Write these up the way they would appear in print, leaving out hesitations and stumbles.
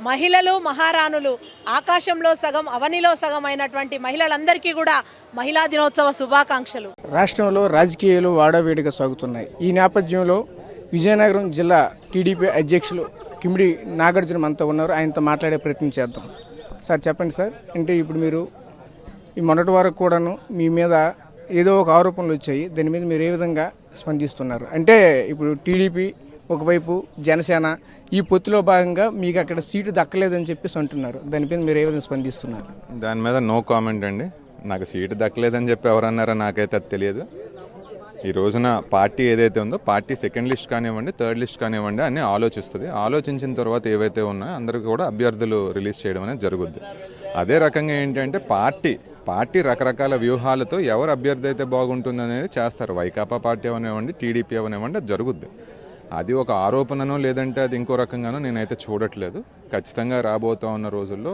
మహిళలు మహారాణులు ఆకాశంలో సగం అవనిలో సగం అయినటువంటి మహిళలందరికీ కూడా మహిళా దినోత్సవ శుభాకాంక్షలు. రాష్ట్రంలో రాజకీయాలు వాడవేడిగా సాగుతున్నాయి. ఈ నేపథ్యంలో విజయనగరం జిల్లా టీడీపీ అధ్యక్షులు కిమిడి నాగార్జున మనతో ఉన్నారు. ఆయనతో మాట్లాడే ప్రయత్నం చేద్దాం. సార్ చెప్పండి సార్, అంటే ఇప్పుడు మీరు ఈ మొన్నటి వరకు కూడాను మీ మీద ఏదో ఒక ఆరోపణలు వచ్చాయి, దాని మీద మీరు ఏ విధంగా స్పందిస్తున్నారు? అంటే ఇప్పుడు టీడీపీ ఒకవైపు జనసేన ఈ పొత్తులో భాగంగా మీకు అక్కడ సీటు దక్కలేదని చెప్పేసి అంటున్నారు, దానిపైన మీరు ఏ విధంగా స్పందిస్తున్నారు? దాని మీద నో కామెంట్ అండి. నాకు సీటు దక్కలేదని చెప్పి ఎవరన్నారో నాకైతే అది తెలియదు. ఈ రోజున పార్టీ ఏదైతే ఉందో పార్టీ సెకండ్ లిస్ట్ కానివ్వండి, థర్డ్ లిస్ట్ కానివ్వండి అన్నీ ఆలోచిస్తుంది. ఆలోచించిన తర్వాత ఏవైతే ఉన్నాయో అందరికీ కూడా అభ్యర్థులు రిలీజ్ చేయడం అనేది జరుగుద్ది. అదే రకంగా ఏంటంటే పార్టీ రకరకాల వ్యూహాలతో ఎవరు అభ్యర్థి అయితే బాగుంటుంది అనేది చేస్తారు. వైకాపా పార్టీ అవనివ్వండి, టీడీపీ అవనివ్వండి, అది జరుగుద్ది. అది ఒక ఆరోపణనో లేదంటే అది ఇంకో రకంగానో నేనైతే చూడట్లేదు. ఖచ్చితంగా రాబోతా ఉన్న రోజుల్లో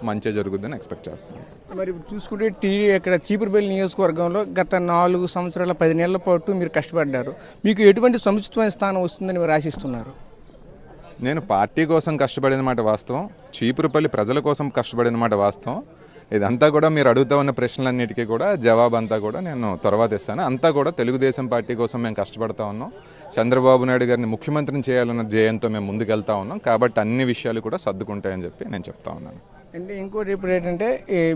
మంచి జరుగుద్దని ఎక్స్పెక్ట్ చేస్తున్నాను. మరి ఇప్పుడు చూసుకుంటే ఇక్కడ చీపురుపల్లి నియోజకవర్గంలో గత 4 సంవత్సరాల 10 నెలల పాటు మీరు కష్టపడ్డారు. మీకు ఎటువంటి సముచితమైన స్థానం వస్తుందని మీరు ఆశిస్తున్నారు? నేను పార్టీ కోసం కష్టపడిన మాట వాస్తవం, చీపురుపల్లి ప్రజల కోసం కష్టపడిన మాట వాస్తవం. ఇదంతా కూడా మీరు అడుగుతూ ఉన్న ప్రశ్నలన్నిటికీ కూడా జవాబు అంతా కూడా నేను తర్వాత ఇస్తాను. అంతా కూడా తెలుగుదేశం పార్టీ కోసం మేము కష్టపడతా ఉన్నాం. చంద్రబాబు నాయుడు గారిని ముఖ్యమంత్రిని చేయాలన్న ధ్యేయంతో మేము ముందుకెళ్తా ఉన్నాం. కాబట్టి అన్ని విషయాలు కూడా సర్దుకుంటాయని చెప్పి నేను చెప్తా ఉన్నాను. అంటే ఇంకోటి ఇప్పుడు ఏంటంటే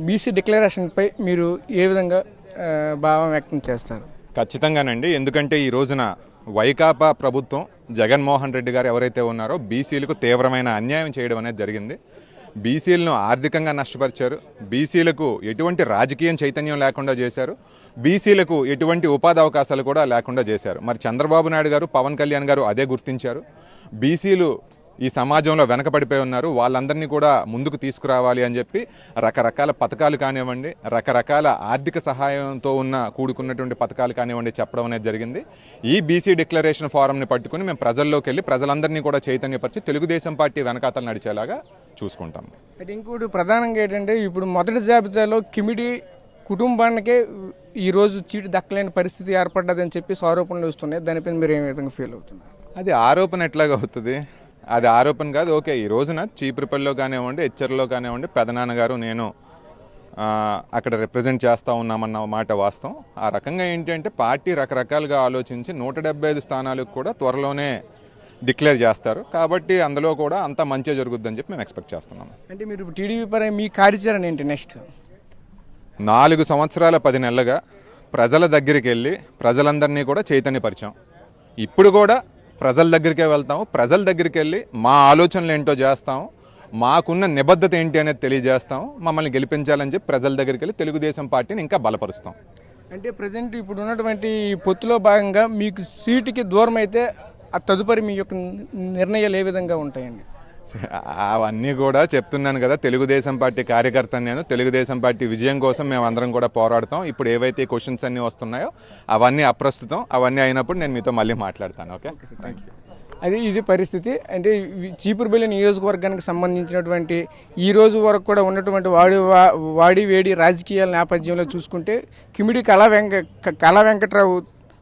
బీసీ డిక్లరేషన్పై మీరు ఏ విధంగా భావం వ్యక్తం చేస్తారు? ఖచ్చితంగానండి. ఎందుకంటే ఈ రోజున వైకాపా ప్రభుత్వం జగన్మోహన్ రెడ్డి గారు ఎవరైతే ఉన్నారో బీసీలకు తీవ్రమైన అన్యాయం చేయడం అనేది జరిగింది. బీసీలను ఆర్థికంగా నష్టపరిచారు. బీసీలకు ఎటువంటి రాజకీయం చైతన్యం లేకుండా చేశారు. బీసీలకు ఎటువంటి ఉపాధి అవకాశాలు కూడా లేకుండా చేశారు. మరి చంద్రబాబు నాయుడు గారు, పవన్ కళ్యాణ్ గారు అదే గుర్తించారు. బీసీలు ఈ సమాజంలో వెనకబడిపోయి ఉన్నారు, వాళ్ళందరినీ కూడా ముందుకు తీసుకురావాలి అని చెప్పి రకరకాల పథకాలు కానివ్వండి, రకరకాల ఆర్థిక సహాయంతో కూడుకున్నటువంటి పథకాలు కానివ్వండి చెప్పడం అనేది జరిగింది. ఈ బీసీ డిక్లరేషన్ ఫారంని పట్టుకుని మేము ప్రజల్లోకి వెళ్ళి ప్రజలందరినీ కూడా చైతన్యపరిచి తెలుగుదేశం పార్టీ వెనకాతలు నడిచేలాగా చూసుకుంటాం. అయితే ఇంకోటి ప్రధానంగా ఏంటంటే ఇప్పుడు మొదటి జాబితాలో కిమిడి కుటుంబానికే ఈరోజు సీటు దక్కలేని పరిస్థితి ఏర్పడ్డదని చెప్పి ఆరోపణలు వస్తున్నాయి. దానిపైన మీరు ఏ విధంగా ఫీల్ అవుతున్నారు? అది ఆరోపణ ఎట్లాగా అవుతుంది? అది ఆరోపణ కాదు. ఓకే, ఈ రోజున చీపురుపల్లిలో కానివ్వండి, హెచ్చర్లో కానివ్వండి పెదనాన్నగారు నేను అక్కడ రిప్రజెంట్ చేస్తూ ఉన్నామన్న మాట వాస్తవం. ఆ రకంగా ఏంటి అంటే పార్టీ రకరకాలుగా ఆలోచించి 175 స్థానాలకు కూడా త్వరలోనే డిక్లేర్ చేస్తారు. కాబట్టి అందులో కూడా అంత మంచిగా జరుగుద్దని చెప్పి మేము ఎక్స్పెక్ట్ చేస్తున్నాం. అంటే మీరు టీడీపీ పరంగా మీ కార్యాచరణ ఏంటి నెక్స్ట్? 4 సంవత్సరాల 10 నెలలుగా ప్రజల దగ్గరికి వెళ్ళి ప్రజలందరినీ కూడా చైతన్యపరిచాం. ఇప్పుడు కూడా ప్రజల దగ్గరికే వెళ్తాము. ప్రజల దగ్గరికి వెళ్ళి మా ఆలోచనలు ఏంటో చేస్తాము, మాకున్న నిబద్ధత ఏంటి అనేది తెలియజేస్తాము. మమ్మల్ని గెలిపించాలని చెప్పి ప్రజల దగ్గరికి వెళ్ళి తెలుగుదేశం పార్టీని ఇంకా బలపరుస్తాం. అంటే ప్రజెంట్ ఇప్పుడు ఉన్నటువంటి పొత్తులో భాగంగా మీకు సీటుకి దూరం అయితే ఆ తదుపరి మీ యొక్క నిర్ణయాలు ఏ విధంగా ఉంటాయండి? అవన్నీ కూడా చెప్తున్నాను కదా, తెలుగుదేశం పార్టీ కార్యకర్తను నేను. తెలుగుదేశం పార్టీ విజయం కోసం మేము అందరం కూడా పోరాడతాం. ఇప్పుడు ఏవైతే క్వశ్చన్స్ అన్నీ వస్తున్నాయో అవన్నీ అప్రస్తుతం. అవన్నీ అయినప్పుడు నేను మీతో మళ్ళీ మాట్లాడతాను. Okay, thank you. ఇది పరిస్థితి. అంటే చీపురుపల్లి నియోజకవర్గానికి సంబంధించినటువంటి ఈ రోజు వరకు కూడా ఉన్నటువంటి వాడి వేడి రాజకీయాల నేపథ్యంలో చూసుకుంటే కిమిడి కళా వెంకట్రావు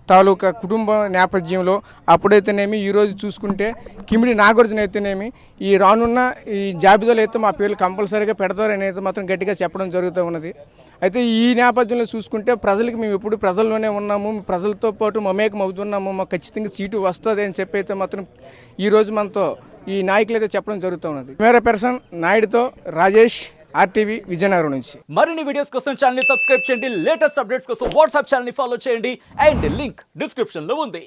తాలూకా కుటుంబ నేపథ్యంలో అప్పుడైతేనేమి ఈరోజు చూసుకుంటే కిమిడి నాగార్జున అయితేనేమి ఈ రానున్న ఈ జాబితాలో అయితే మా పేర్లు కంపల్సరీగా పెడతారని అయితే మాత్రం గట్టిగా చెప్పడం జరుగుతూ ఉన్నది. అయితే ఈ నేపథ్యంలో చూసుకుంటే ప్రజలకి మేము ఎప్పుడు ప్రజల్లోనే ఉన్నాము, ప్రజలతో పాటు మమేకం అవుతున్నాము, మాకు ఖచ్చితంగా సీటు వస్తుంది అని చెప్పి అయితే మాత్రం ఈరోజు మనతో ఈ నాయకులు అయితే చెప్పడం జరుగుతూ ఉన్నది. కెమెరా పర్సన్ నాయుడుతో రాజేష్, RTV విజయనగరం నుంచి. మరిన్ని వీడియోస్ కోసం ఛానల్ ని సబ్స్క్రైబ్ చేయండి. లేటెస్ట్ అప్డేట్స్ కోసం వాట్సాప్ ఛానల్ ని ఫాలో చేయండి. అండ్ లింక్ డిస్క్రిప్షన్ లో ఉంది.